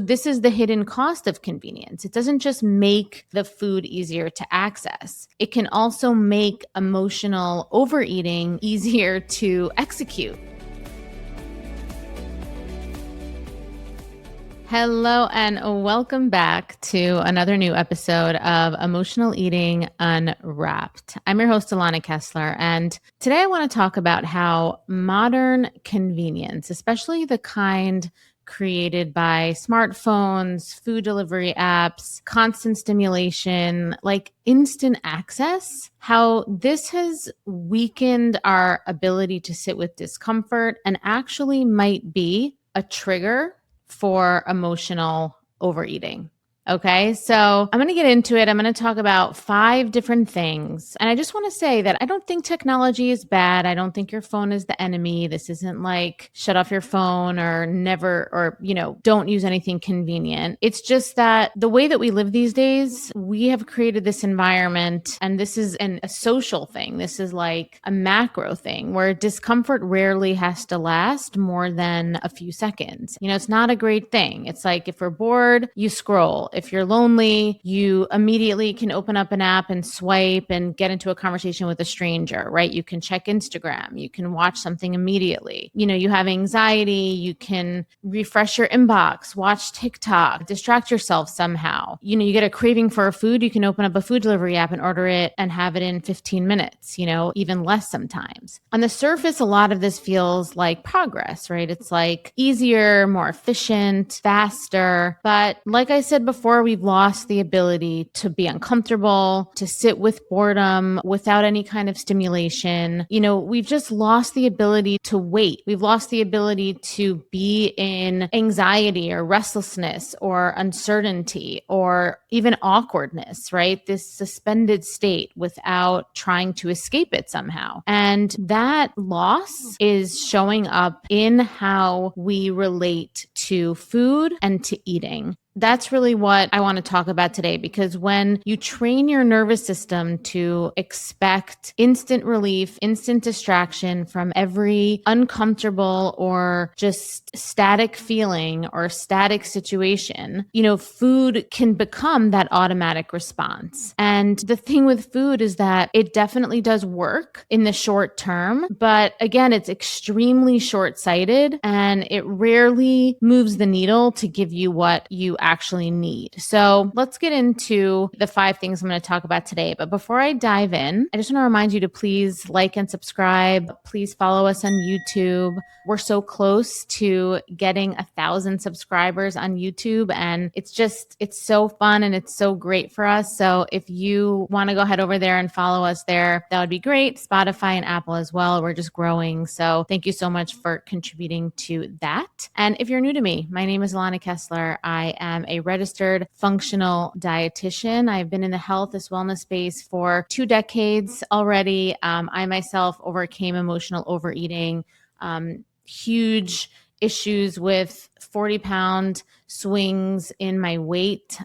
This is the hidden cost of convenience. It doesn't just make the food easier to access. It can also make emotional overeating easier to execute. Hello and welcome back to another new episode of Emotional Eating Unwrapped. I'm your host, Alana Kessler, and today I want to talk about how modern convenience, especially the kind created by smartphones, food delivery apps, constant stimulation, like instant access, how this has weakened our ability to sit with discomfort and actually might be a trigger for emotional overeating. Okay, so I'm going to get into it. I'm going to talk about 5 different things. And I just want to say that I don't think technology is bad. I don't think your phone is the enemy. This isn't like shut off your phone or never, or, don't use anything convenient. It's just that the way that we live these days, we have created this environment, and this is a social thing. This is like a macro thing where discomfort rarely has to last more than a few seconds. It's not a great thing. It's like if we're bored, you scroll. If you're lonely, you immediately can open up an app and swipe and get into a conversation with a stranger, right? You can check Instagram. You can watch something immediately. You have anxiety. You can refresh your inbox, watch TikTok, distract yourself somehow. You get a craving for a food. You can open up a food delivery app and order it and have it in 15 minutes, even less sometimes. On the surface, a lot of this feels like progress, right? It's like easier, more efficient, faster. But like I said before, we've lost the ability to be uncomfortable, to sit with boredom without any kind of stimulation. We've just lost the ability to wait. We've lost the ability to be in anxiety or restlessness or uncertainty or even awkwardness, right? This suspended state without trying to escape it somehow. And that loss is showing up in how we relate to food and to eating. That's really what I want to talk about today, because when you train your nervous system to expect instant relief, instant distraction from every uncomfortable or just static feeling or static situation, food can become that automatic response. And the thing with food is that it definitely does work in the short term, but again, it's extremely short-sighted and it rarely moves the needle to give you what you actually need. So let's get into the 5 things I'm going to talk about today. But before I dive in, I just want to remind you to please like and subscribe. Please follow us on YouTube. We're so close to getting 1,000 subscribers on YouTube, and it's so fun and it's so great for us. So if you want to go head over there and follow us there, that would be great. Spotify and Apple as well. We're just growing. So thank you so much for contributing to that. And if you're new to me, my name is Alana Kessler. I am a registered functional dietitian. I've been in the health and wellness space for 2 decades already. I myself overcame emotional overeating, huge issues with 40-pound swings in my weight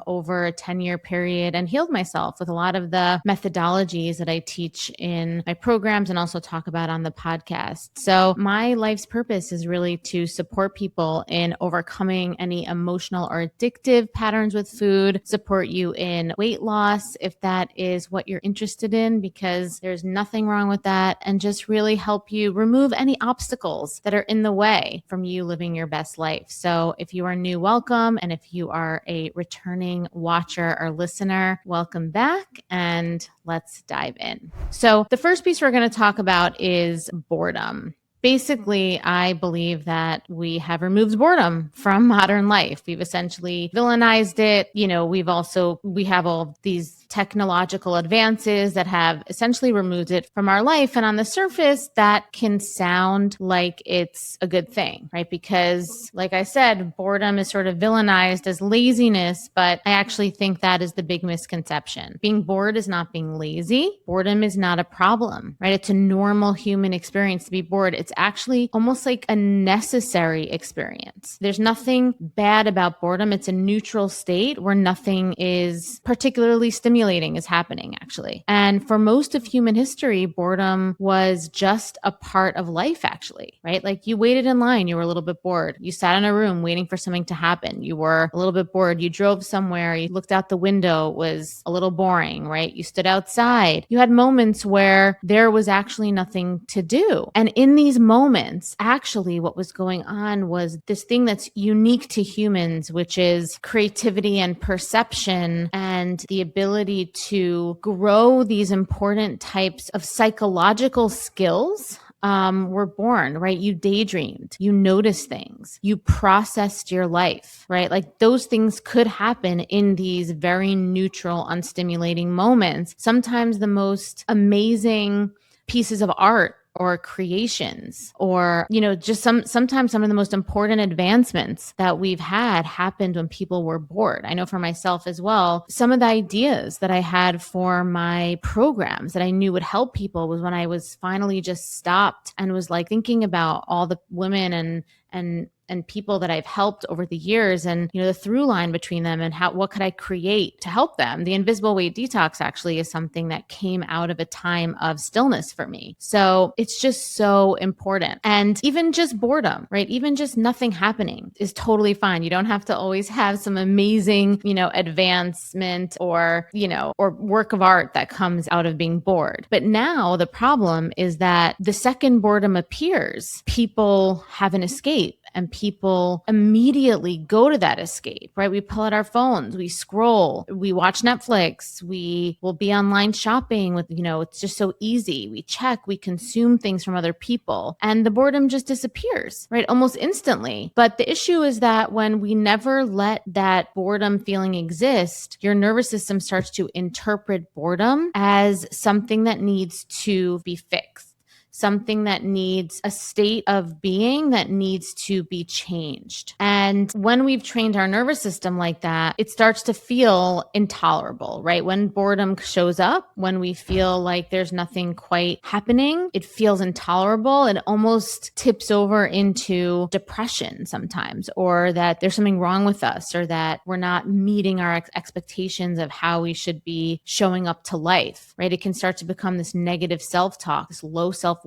over a 10-year period, and healed myself with a lot of the methodologies that I teach in my programs and also talk about on the podcast. So my life's purpose is really to support people in overcoming any emotional or addictive patterns with food, support you in weight loss if that is what you're interested in, because there's nothing wrong with that, and just really help you remove any obstacles that are in the way from you living your best life. So if you are new, welcome. And if you are a returning watcher or listener, welcome back, and let's dive in. So the first piece we're going to talk about is boredom. Basically, I believe that we have removed boredom from modern life. We've essentially villainized it. We have all these technological advances that have essentially removed it from our life. And on the surface, that can sound like it's a good thing, right? Because like I said, boredom is sort of villainized as laziness, but I actually think that is the big misconception. Being bored is not being lazy. Boredom is not a problem, right? It's a normal human experience to be bored. It's actually almost like a necessary experience. There's nothing bad about boredom. It's a neutral state where nothing is particularly stimulating unstimulating is happening, actually. And for most of human history, boredom was just a part of life, actually, right? Like you waited in line, you were a little bit bored. You sat in a room waiting for something to happen. You were a little bit bored. You drove somewhere, you looked out the window, it was a little boring, right? You stood outside. You had moments where there was actually nothing to do. And in these moments, actually, what was going on was this thing that's unique to humans, which is creativity and perception and the ability to grow these important types of psychological skills were born, right? You daydreamed, you noticed things, you processed your life, right? Like those things could happen in these very neutral, unstimulating moments. Sometimes the most amazing pieces of art or creations or, just sometimes some of the most important advancements that we've had happened when people were bored. I know for myself as well, some of the ideas that I had for my programs that I knew would help people was when I was finally just stopped and was like thinking about all the women and people that I've helped over the years and, the through line between them and what could I create to help them? The invisible weight detox actually is something that came out of a time of stillness for me. So it's just so important. And even just boredom, right? Even just nothing happening is totally fine. You don't have to always have some amazing, advancement or work of art that comes out of being bored. But now the problem is that the second boredom appears, people have an escape. And people immediately go to that escape, right? We pull out our phones, we scroll, we watch Netflix, we will be online shopping with, it's just so easy. We check, we consume things from other people, and the boredom just disappears, right? Almost instantly. But the issue is that when we never let that boredom feeling exist, your nervous system starts to interpret boredom as something that needs to be fixed. Something that needs a state of being that needs to be changed. And when we've trained our nervous system like that, it starts to feel intolerable, right? When boredom shows up, when we feel like there's nothing quite happening, it feels intolerable. It almost tips over into depression sometimes, or that there's something wrong with us, or that we're not meeting our expectations of how we should be showing up to life, right? It can start to become this negative self-talk, this low self-worth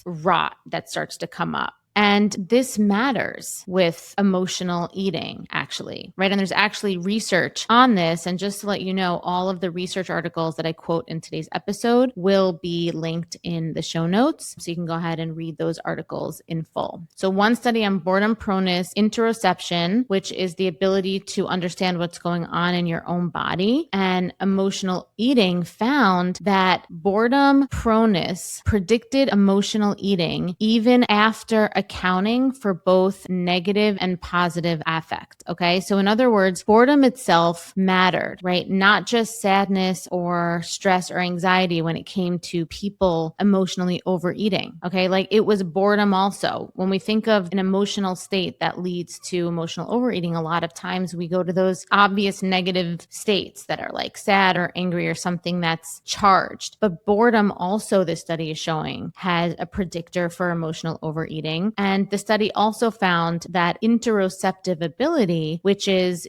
rot that starts to come up. And this matters with emotional eating, actually, right? And there's actually research on this. And just to let you know, all of the research articles that I quote in today's episode will be linked in the show notes. So you can go ahead and read those articles in full. So one study on boredom proneness interoception, which is the ability to understand what's going on in your own body, and emotional eating found that boredom proneness predicted emotional eating even after accounting for both negative and positive affect. Okay. So in other words, boredom itself mattered, right? Not just sadness or stress or anxiety when it came to people emotionally overeating. Okay. Like it was boredom also. When we think of an emotional state that leads to emotional overeating, a lot of times we go to those obvious negative states that are like sad or angry or something that's charged. But boredom also, this study is showing, has a predictor for emotional overeating. And the study also found that interoceptive ability, which is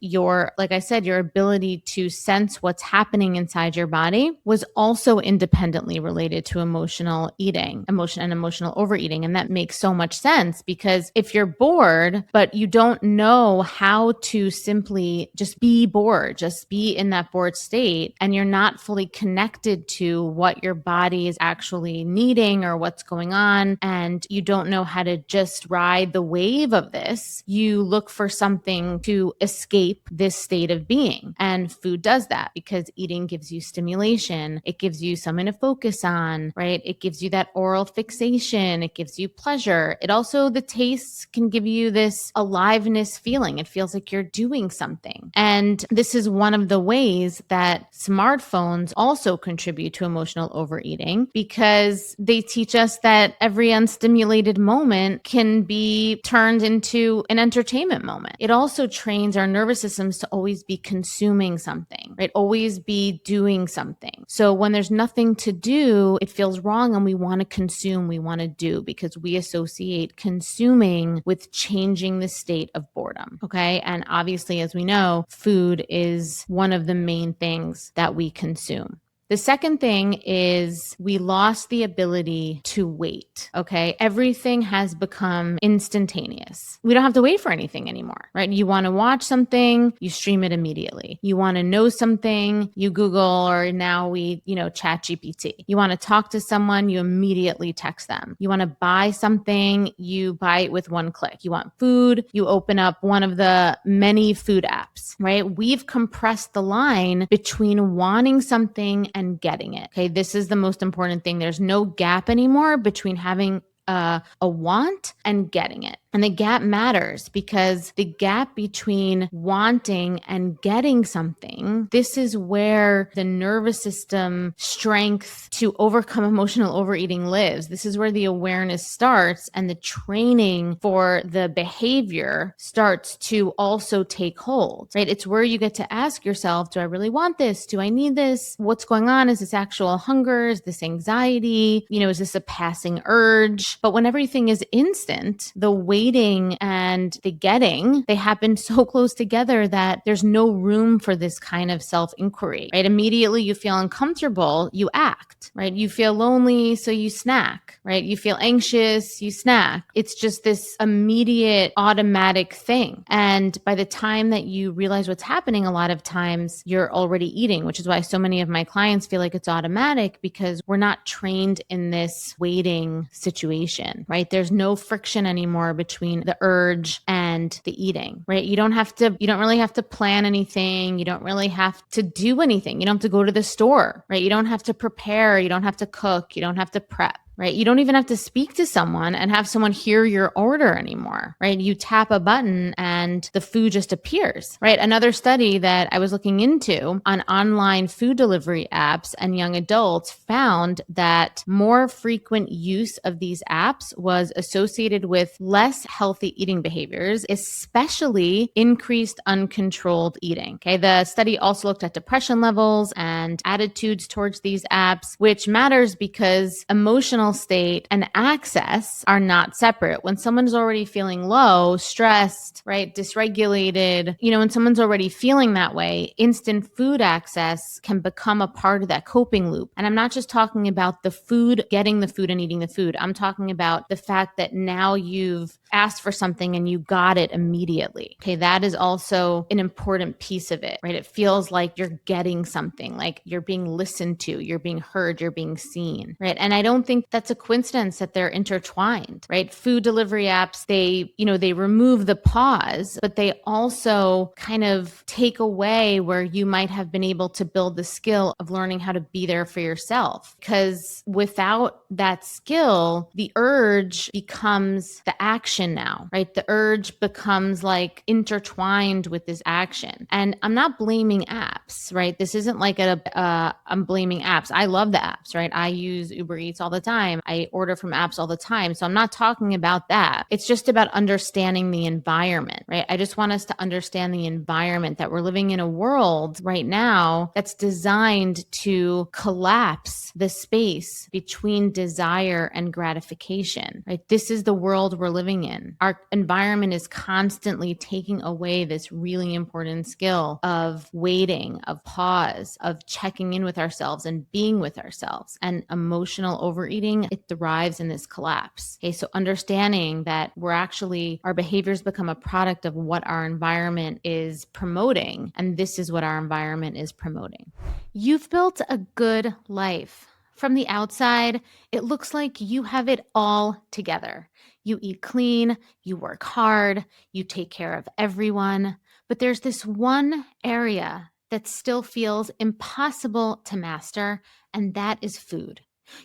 like I said, your ability to sense what's happening inside your body, was also independently related to emotional eating, emotional overeating. And that makes so much sense, because if you're bored, but you don't know how to simply just be bored, just be in that bored state, and you're not fully connected to what your body is actually needing or what's going on, and you don't know how to just ride the wave of this, you look for something to escape this state of being. And food does that, because eating gives you stimulation. It gives you something to focus on, right? It gives you that oral fixation. It gives you pleasure. It also, the tastes can give you this aliveness feeling. It feels like you're doing something. And this is one of the ways that smartphones also contribute to emotional overeating, because they teach us that every unstimulated moment can be turned into an entertainment moment. It also trains our nervous systems to always be consuming something, right? Always be doing something. So when there's nothing to do, it feels wrong and we want to consume, we want to do, because we associate consuming with changing the state of boredom. Okay. And obviously, as we know, food is one of the main things that we consume. The second thing is we lost the ability to wait, okay? Everything has become instantaneous. We don't have to wait for anything anymore, right? You want to watch something, you stream it immediately. You want to know something, you Google, or now we, chat GPT. You want to talk to someone, you immediately text them. You want to buy something, you buy it with one click. You want food, you open up one of the many food apps, right? We've compressed the line between wanting something and getting it. Okay. This is the most important thing. There's no gap anymore between having a want and getting it. And the gap matters because the gap between wanting and getting something, this is where the nervous system strength to overcome emotional overeating lives. This is where the awareness starts and the training for the behavior starts to also take hold, right? It's where you get to ask yourself, do I really want this? Do I need this? What's going on? Is this actual hunger? Is this anxiety? Is this a passing urge? But when everything is instant, the waiting and the getting, they happen so close together that there's no room for this kind of self-inquiry, right? Immediately you feel uncomfortable, you act, right? You feel lonely, so you snack, right? You feel anxious, you snack. It's just this immediate automatic thing. And by the time that you realize what's happening, a lot of times you're already eating, which is why so many of my clients feel like it's automatic because we're not trained in this waiting situation, right? There's no friction anymore between the urge and the eating, right? You don't really have to plan anything. You don't really have to do anything. You don't have to go to the store, right? You don't have to prepare. You don't have to cook. You don't have to prep. Right? You don't even have to speak to someone and have someone hear your order anymore, right? You tap a button and the food just appears, right? Another study that I was looking into on online food delivery apps and young adults found that more frequent use of these apps was associated with less healthy eating behaviors, especially increased uncontrolled eating. Okay. The study also looked at depression levels and attitudes towards these apps, which matters because emotional state and access are not separate. When someone's already feeling low, stressed, right, dysregulated, when someone's already feeling that way, instant food access can become a part of that coping loop. And I'm not just talking about the food, getting the food and eating the food. I'm talking about the fact that now you've asked for something and you got it immediately. Okay, that is also an important piece of it, right? It feels like you're getting something, like you're being listened to, you're being heard, you're being seen, right? And I don't think that's a coincidence that they're intertwined, right? Food delivery apps, they remove the pause, but they also kind of take away where you might have been able to build the skill of learning how to be there for yourself. Because without that skill, the urge becomes the action now, right? The urge becomes like intertwined with this action. And I'm not blaming apps, right? This isn't like I'm blaming apps. I love the apps, right? I use Uber Eats all the time. I order from apps all the time. So I'm not talking about that. It's just about understanding the environment, right? I just want us to understand the environment that we're living in a world right now that's designed to collapse the space between desire and gratification, right? This is the world we're living in. Our environment is constantly taking away this really important skill of waiting, of pause, of checking in with ourselves and being with ourselves. And emotional overeating, it thrives in this collapse. Okay, so understanding that our behaviors become a product of what our environment is promoting. And this is what our environment is promoting. You've built a good life. From the outside, it looks like you have it all together. You eat clean, you work hard, you take care of everyone. But there's this one area that still feels impossible to master, and that is food.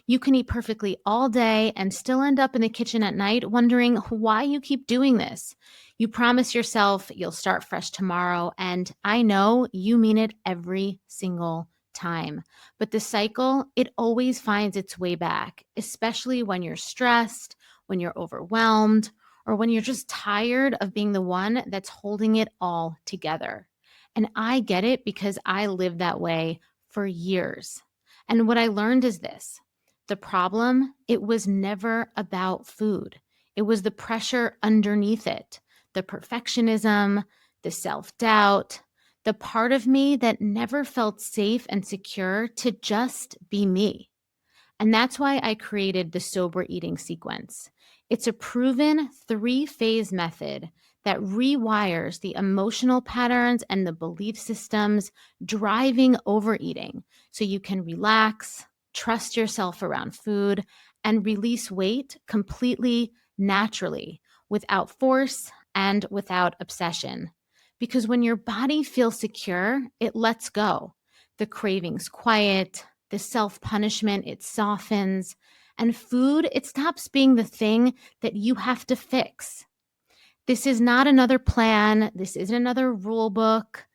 You can eat perfectly all day and still end up in the kitchen at night wondering why you keep doing this. You promise yourself you'll start fresh tomorrow, and I know you mean it every single time. But the cycle, it always finds its way back, especially when you're stressed, when you're overwhelmed, or when you're just tired of being the one that's holding it all together. And I get it because I lived that way for years. And what I learned is this: the problem, it was never about food. It was the pressure underneath it, the perfectionism, the self-doubt, the part of me that never felt safe and secure to just be me. And that's why I created the sober eating sequence. It's a proven 3-phase method that rewires the emotional patterns and the belief systems driving overeating so you can relax, trust yourself around food, and release weight completely naturally, without force and without obsession. Because when your body feels secure, it lets go. The cravings quiet, the self-punishment, it softens, and food, it stops being the thing that you have to fix. This is not another plan. This isn't another rule book.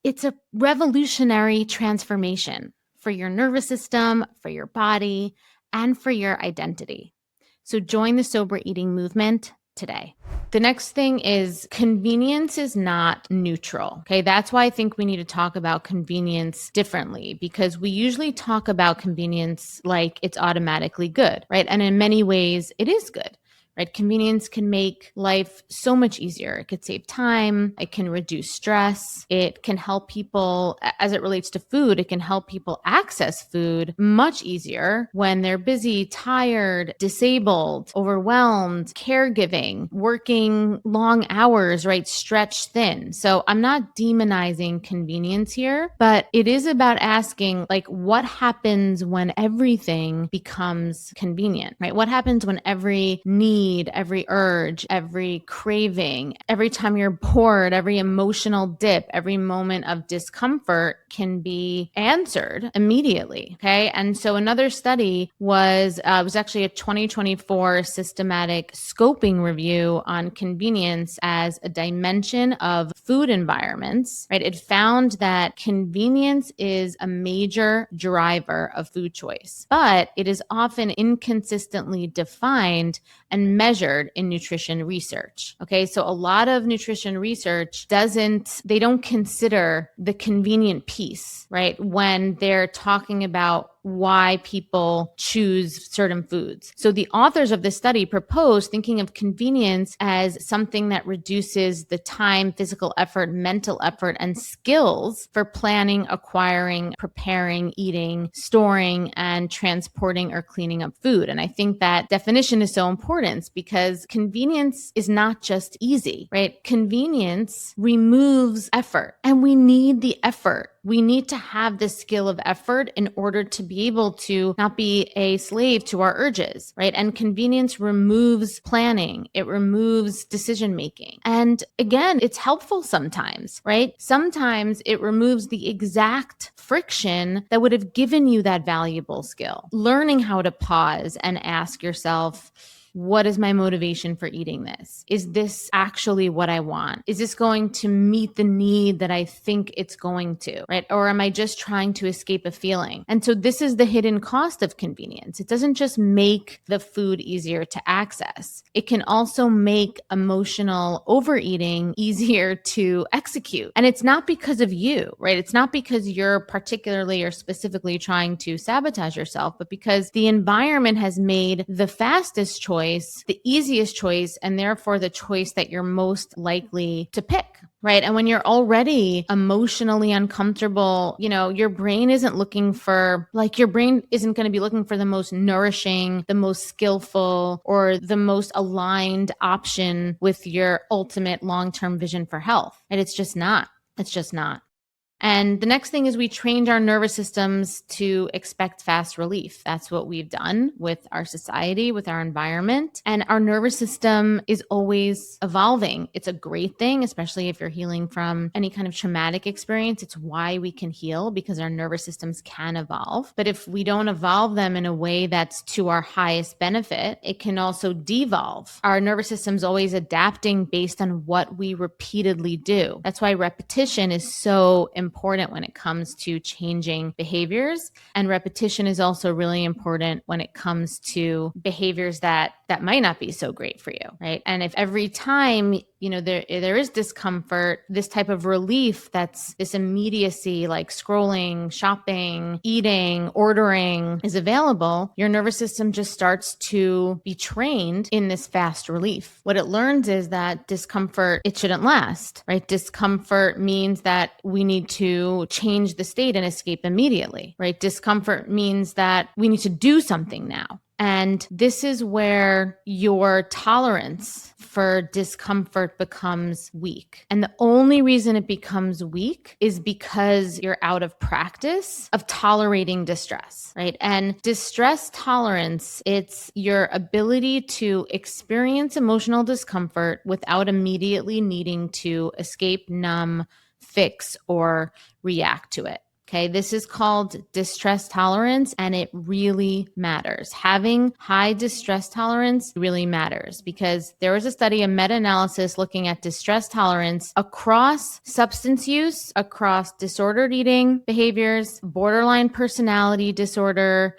It's a revolutionary transformation for your nervous system, for your body, and for your identity. So join the sober eating movement today. The next thing is convenience is not neutral. Okay. That's why I think we need to talk about convenience differently, because we usually talk about convenience like it's automatically good, right? And in many ways, it is good. Right? Convenience can make life so much easier. It could save time. It can reduce stress. It can help people, as it relates to food, it can help people access food much easier when they're busy, tired, disabled, overwhelmed, caregiving, working long hours, right? Stretched thin. So I'm not demonizing convenience here, but it is about asking, like, what happens when everything becomes convenient, right? What happens when every need, every urge, every craving, every time you're bored, every emotional dip, every moment of discomfort can be answered immediately? Okay. And so another study was actually a 2024 systematic scoping review on convenience as a dimension of food environments, right? It found that convenience is a major driver of food choice, but it is often inconsistently defined and measured in nutrition research. Okay, so a lot of nutrition research they don't consider the convenient piece, right? When they're talking about why people choose certain foods. So the authors of this study proposed thinking of convenience as something that reduces the time, physical effort, mental effort, and skills for planning, acquiring, preparing, eating, storing, and transporting or cleaning up food. And I think that definition is so important because convenience is not just easy, right? Convenience removes effort, and we need the effort. We need to have the skill of effort in order to be able to not be a slave to our urges, right? And convenience removes planning. It removes decision making. And again, it's helpful sometimes, right? Sometimes it removes the exact friction that would have given you that valuable skill. Learning how to pause and ask yourself, what is my motivation for eating this? Is this actually what I want? Is this going to meet the need that I think it's going to, right? Or am I just trying to escape a feeling? And so this is the hidden cost of convenience. It doesn't just make the food easier to access. It can also make emotional overeating easier to execute. And it's not because of you, right? It's not because you're particularly or specifically trying to sabotage yourself, but because the environment has made the fastest choice the easiest choice, and therefore the choice that you're most likely to pick, right? And when you're already emotionally uncomfortable, your brain isn't going to be looking for the most nourishing, the most skillful, or the most aligned option with your ultimate long-term vision for health. And it's just not. It's just not. And the next thing is we trained our nervous systems to expect fast relief. That's what we've done with our society, with our environment. And our nervous system is always evolving. It's a great thing, especially if you're healing from any kind of traumatic experience. It's why we can heal, because our nervous systems can evolve. But if we don't evolve them in a way that's to our highest benefit, it can also devolve. Our nervous system's always adapting based on what we repeatedly do. That's why repetition is so important important when it comes to changing behaviors. And repetition is also really important when it comes to behaviors that might not be so great for you, right? And if every time, there is discomfort, this type of relief, that's this immediacy, like scrolling, shopping, eating, ordering, is available, your nervous system just starts to be trained in this fast relief. What it learns is that discomfort, it shouldn't last, right? Discomfort means that we need to change the state and escape immediately, right? Discomfort means that we need to do something now. And this is where your tolerance for discomfort becomes weak. And the only reason it becomes weak is because you're out of practice of tolerating distress, right? And distress tolerance, it's your ability to experience emotional discomfort without immediately needing to escape, numb, fix, or react to it. Okay, this is called distress tolerance, and it really matters. Having high distress tolerance really matters because there was a study, a meta-analysis looking at distress tolerance across substance use, across disordered eating behaviors, borderline personality disorder,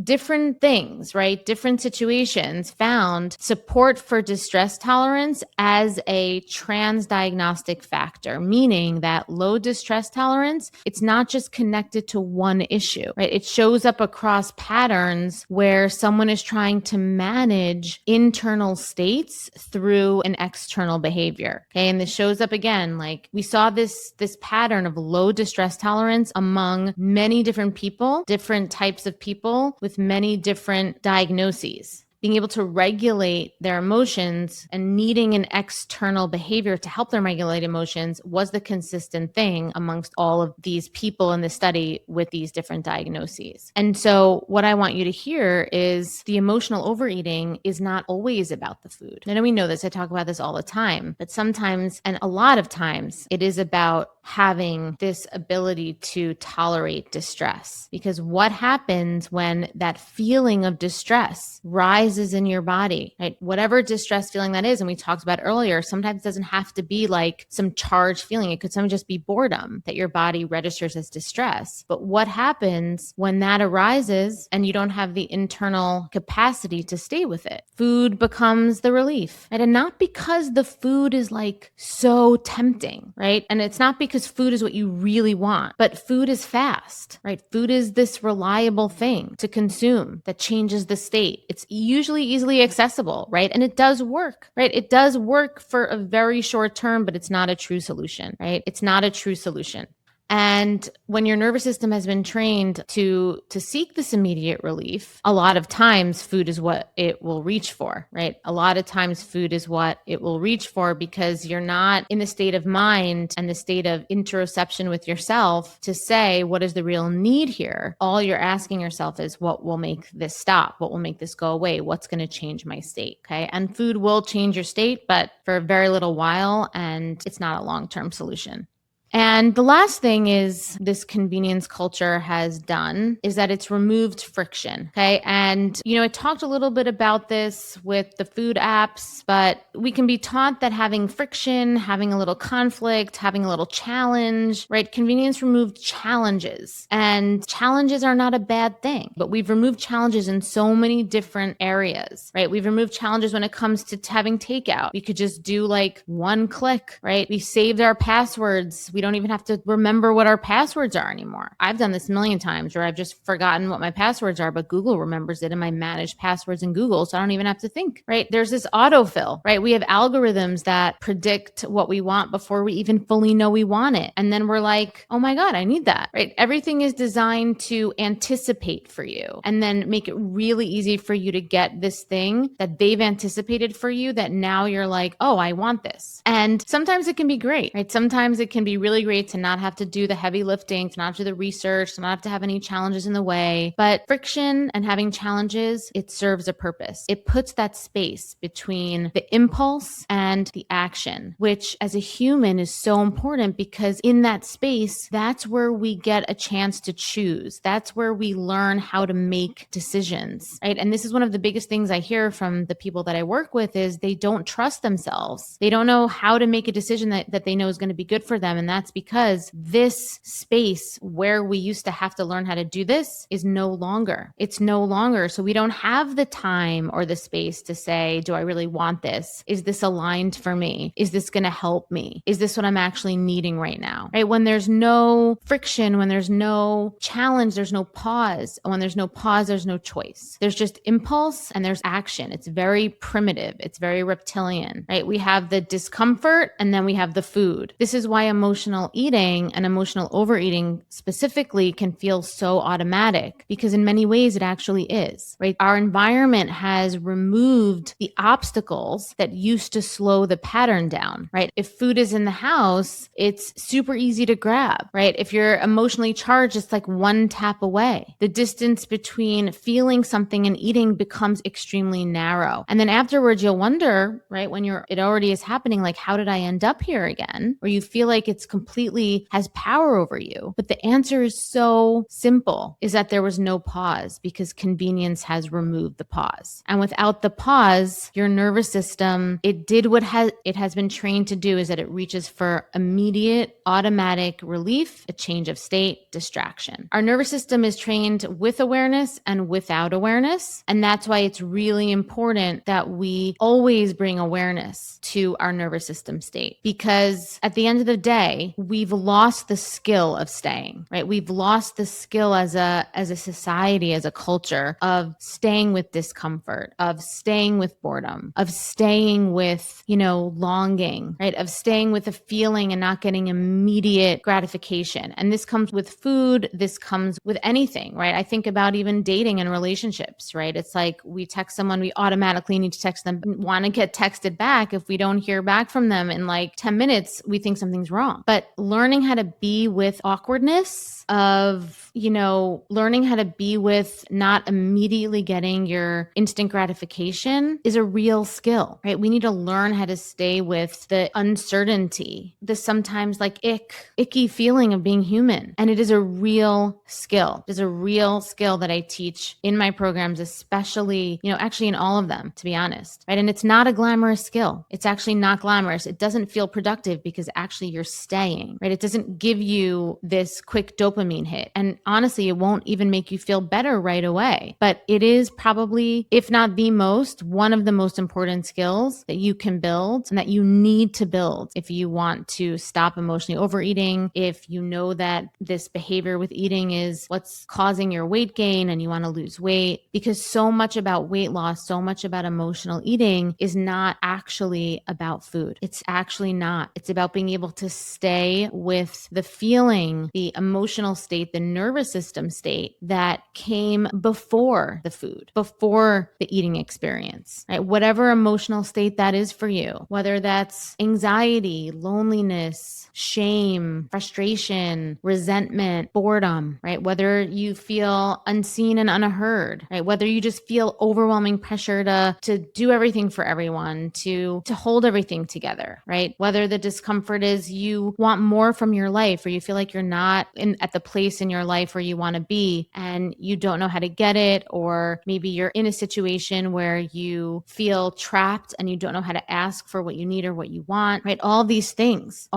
different things, right? Different situations found support for distress tolerance as a transdiagnostic factor, meaning that low distress tolerance, it's not just connected to one issue, right? It shows up across patterns where someone is trying to manage internal states through an external behavior. Okay. And this shows up again, like we saw this pattern of low distress tolerance among many different people, different types of people with many different diagnoses. Being able to regulate their emotions and needing an external behavior to help them regulate emotions was the consistent thing amongst all of these people in the study with these different diagnoses. And so what I want you to hear is the emotional overeating is not always about the food. I know we know this. I talk about this all the time, but sometimes, and a lot of times, it is about having this ability to tolerate distress. Because what happens when that feeling of distress rises in your body, right? Whatever distress feeling that is, and we talked about earlier, sometimes it doesn't have to be like some charged feeling. It could sometimes just be boredom that your body registers as distress. But what happens when that arises and you don't have the internal capacity to stay with it? Food becomes the relief, right? And not because the food is like so tempting, right? And it's not because food is what you really want, but food is fast, right? Food is this reliable thing to consume that changes the state. It's usually easily accessible, right? And it does work, right? It does work for a very short term, but it's not a true solution, right? It's not a true solution. And when your nervous system has been trained to seek this immediate relief, a lot of times food is what it will reach for, right? A lot of times food is what it will reach for because you're not in the state of mind and the state of interoception with yourself to say, what is the real need here? All you're asking yourself is, what will make this stop? What will make this go away? What's going to change my state? Okay. And food will change your state, but for a very little while, and it's not a long-term solution. And the last thing is this convenience culture has done is that it's removed friction. Okay. And, I talked a little bit about this with the food apps, but we can be taught that having friction, having a little conflict, having a little challenge, right? Convenience removed challenges, and challenges are not a bad thing, but we've removed challenges in so many different areas, right? We've removed challenges when it comes to having takeout. We could just do like one click, right? We saved our passwords. We don't even have to remember what our passwords are anymore. I've done this a million times where I've just forgotten what my passwords are, but Google remembers it in my managed passwords in Google. So I don't even have to think, right? There's this autofill, right? We have algorithms that predict what we want before we even fully know we want it. And then we're like, oh my God, I need that, right? Everything is designed to anticipate for you and then make it really easy for you to get this thing that they've anticipated for you that now you're like, oh, I want this. And sometimes it can be great, right? Sometimes it can be really great to not have to do the heavy lifting, to not have to do the research, to not have to have any challenges in the way. But friction and having challenges, it serves a purpose. It puts that space between the impulse and the action, which as a human is so important because in that space, that's where we get a chance to choose. That's where we learn how to make decisions, right? And this is one of the biggest things I hear from the people that I work with is they don't trust themselves. They don't know how to make a decision that they know is going to be good for them. And that's because this space where we used to have to learn how to do this is no longer. It's no longer. So we don't have the time or the space to say, do I really want this? Is this aligned for me? Is this going to help me? Is this what I'm actually needing right now? Right? When there's no friction, when there's no challenge, there's no pause. When there's no pause, there's no choice. There's just impulse and there's action. It's very primitive. It's very reptilian, right? We have the discomfort and then we have the food. This is why emotional eating and emotional overeating specifically can feel so automatic, because in many ways it actually is, right? Our environment has removed the obstacles that used to slow the pattern down, right? If food is in the house, it's super easy to grab, right? If you're emotionally charged, it's like one tap away. The distance between feeling something and eating becomes extremely narrow. And then afterwards, you'll wonder, right, when it already is happening, like, how did I end up here again? Or you feel like it's completely has power over you. But the answer is so simple, is that there was no pause, because convenience has removed the pause. And without the pause, your nervous system, it did what it has been trained to do, is that it reaches for immediate automatic relief, a change of state, distraction. Our nervous system is trained with awareness and without awareness. And that's why it's really important that we always bring awareness to our nervous system state, because at the end of the day, we've lost the skill of staying, right? We've lost the skill as a society, as a culture, of staying with discomfort, of staying with boredom, of staying with, longing, right? Of staying with a feeling and not getting immediate gratification. And this comes with food. This comes with anything, right? I think about even dating and relationships, right? It's like we text someone, we automatically need to text them, want to get texted back. If we don't hear back from them in like 10 minutes, we think something's wrong. But learning how to be with awkwardness, of, learning how to be with not immediately getting your instant gratification is a real skill, right? We need to learn how to stay with the uncertainty, the sometimes like icky feeling of being human. And it is a real skill. It is a real skill that I teach in my programs, especially, actually in all of them, to be honest, right? And it's not a glamorous skill. It's actually not glamorous. It doesn't feel productive because actually you're staying, right? It doesn't give you this quick dopamine hit. And honestly, it won't even make you feel better right away. But it is probably, if not the most, one of the most important skills that you can build and that you need to build if you want to stop emotionally overeating, if you know that this behavior with eating is what's causing your weight gain and you want to lose weight. Because so much about weight loss, so much about emotional eating is not actually about food. It's actually not. It's about being able to stay with the feeling, the emotional state, the nervous system state that came before the food, before the eating experience, right? Whatever emotional state that is for you, whether that's anxiety, loneliness, shame, frustration, resentment, boredom, right? Whether you feel unseen and unheard, right? Whether you just feel overwhelming pressure to do everything for everyone, to hold everything together, right? Whether the discomfort is you want more from your life, or you feel like you're not at the place in your life where you want to be and you don't know how to get it, or maybe you're in a situation where you feel trapped and you don't know how to ask for what you need or what you want, right? All of these things,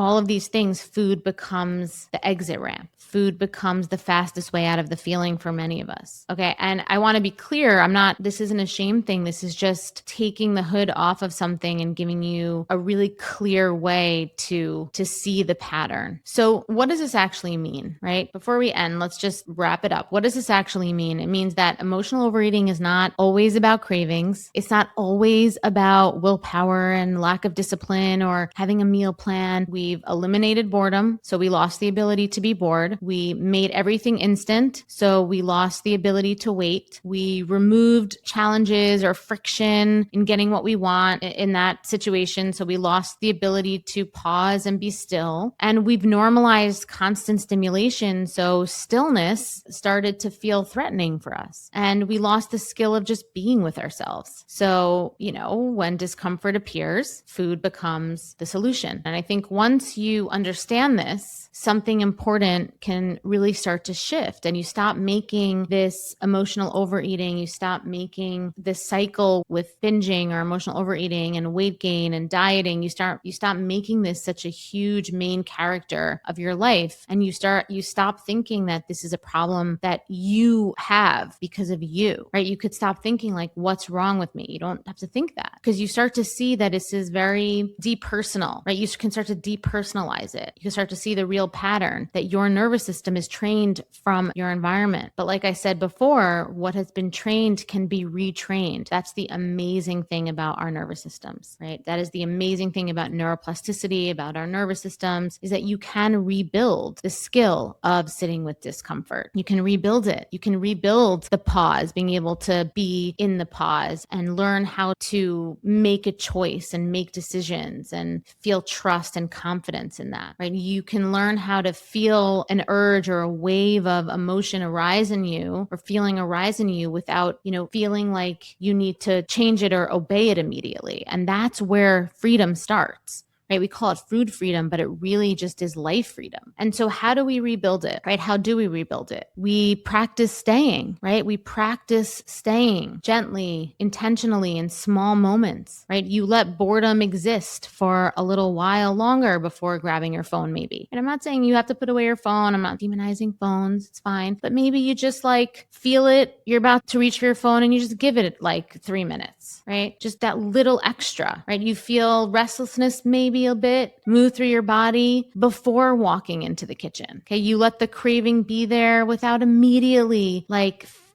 food becomes the exit ramp. Food becomes the fastest way out of the feeling for many of us. Okay. And I want to be clear. This isn't a shame thing. This is just taking the hood off of something and giving you a really clear way to see the pattern. So what does this actually mean, right? Before we end, let's just wrap it up. What does this actually mean? It means that emotional overeating is not always about cravings. It's not always about willpower and lack of discipline or having a meal plan. We've eliminated boredom, so we lost the ability to be bored. We made everything instant, so we lost the ability to wait. We removed challenges or friction in getting what we want in that situation, so we lost the ability to pause and be still. And we've normalized constant stimulation, so stillness started to feel threatening for us. And we lost the skill of just being with ourselves. So, when discomfort appears, food becomes the solution. And I think once you understand this, something important can really start to shift, and you stop making this emotional overeating. You stop making this cycle with binging or emotional overeating and weight gain and dieting. You stop making this such a huge main character of your life. And you stop thinking that this is a problem that you have because of you, right? You could stop thinking like, what's wrong with me? You don't have to think that, because you start to see that this is very depersonal, right? You can start to depersonalize it. You can start to see the real pattern that your nervous system is trained from your environment. But like I said before, what has been trained can be retrained. That's the amazing thing about our nervous systems, right? That is the amazing thing about neuroplasticity, about our nervous systems, is that you can rebuild the skill of sitting with discomfort. You can rebuild it. You can rebuild the pause, being able to be in the pause and learn how to make a choice and make decisions and feel trust and confidence in that, right? You can learn how to feel an urge or a wave of emotion arise in you, or feeling arise in you, without, feeling like you need to change it or obey it immediately. And that's where freedom starts. Right? We call it food freedom, but it really just is life freedom. And so how do we rebuild it, right? How do we rebuild it? We practice staying, right? We practice staying gently, intentionally, in small moments, right? You let boredom exist for a little while longer before grabbing your phone, maybe. And I'm not saying you have to put away your phone. I'm not demonizing phones. It's fine. But maybe you just feel it. You're about to reach for your phone and you just give it 3 minutes, right? Just that little extra, right? You feel restlessness, maybe a bit, move through your body before walking into the kitchen. Okay. You let the craving be there without immediately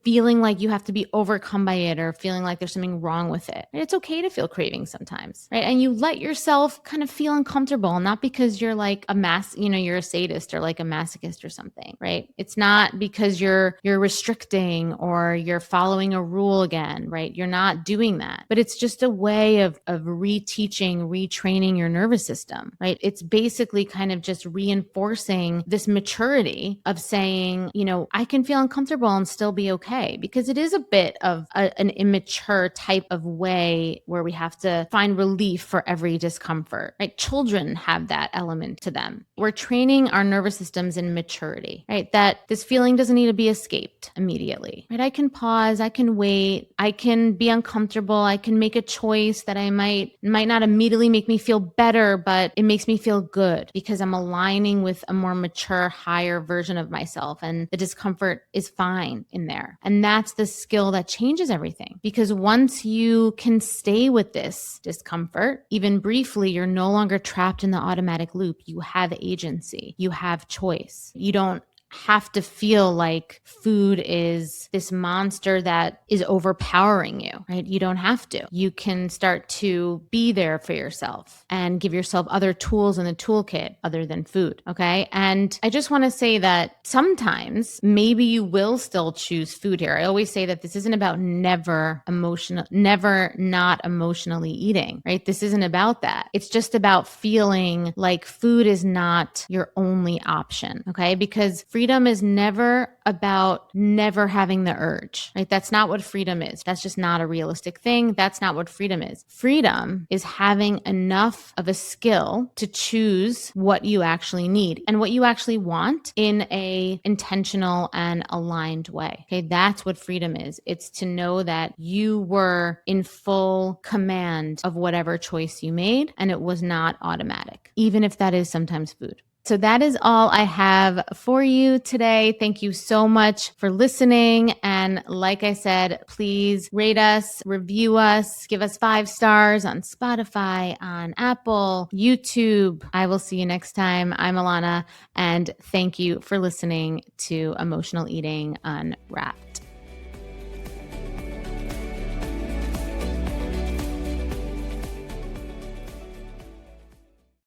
feeling like you have to be overcome by it or feeling like there's something wrong with it. It's okay to feel cravings sometimes, right? And you let yourself kind of feel uncomfortable, not because you're you're a sadist or like a masochist or something, right? It's not because you're restricting or you're following a rule again, right? You're not doing that, but it's just a way of reteaching, retraining your nervous system, right? It's basically kind of just reinforcing this maturity of saying, I can feel uncomfortable and still be okay. Because it is a bit of an immature type of way where we have to find relief for every discomfort, right? Children have that element to them. We're training our nervous systems in maturity, right? That this feeling doesn't need to be escaped immediately, right? I can pause, I can wait, I can be uncomfortable, I can make a choice that I might not immediately make me feel better, but it makes me feel good because I'm aligning with a more mature, higher version of myself, and the discomfort is fine in there. And that's the skill that changes everything. Because once you can stay with this discomfort, even briefly, you're no longer trapped in the automatic loop. You have agency. You have choice. You don't have to feel like food is this monster that is overpowering you, right? You don't have to. You can start to be there for yourself and give yourself other tools in the toolkit other than food, okay? And I just want to say that sometimes maybe you will still choose food here. I always say that this isn't about never not emotionally eating, right? This isn't about that. It's just about feeling like food is not your only option, okay? Because freedom is never about never having the urge, right? That's not what freedom is. That's just not a realistic thing. That's not what freedom is. Freedom is having enough of a skill to choose what you actually need and what you actually want in a intentional and aligned way. Okay. That's what freedom is. It's to know that you were in full command of whatever choice you made, and it was not automatic, even if that is sometimes food. So that is all I have for you today. Thank you so much for listening. And like I said, please rate us, review us, give us 5 stars on Spotify, on Apple, YouTube. I will see you next time. I'm Alana, and thank you for listening to Emotional Eating Unwrapped.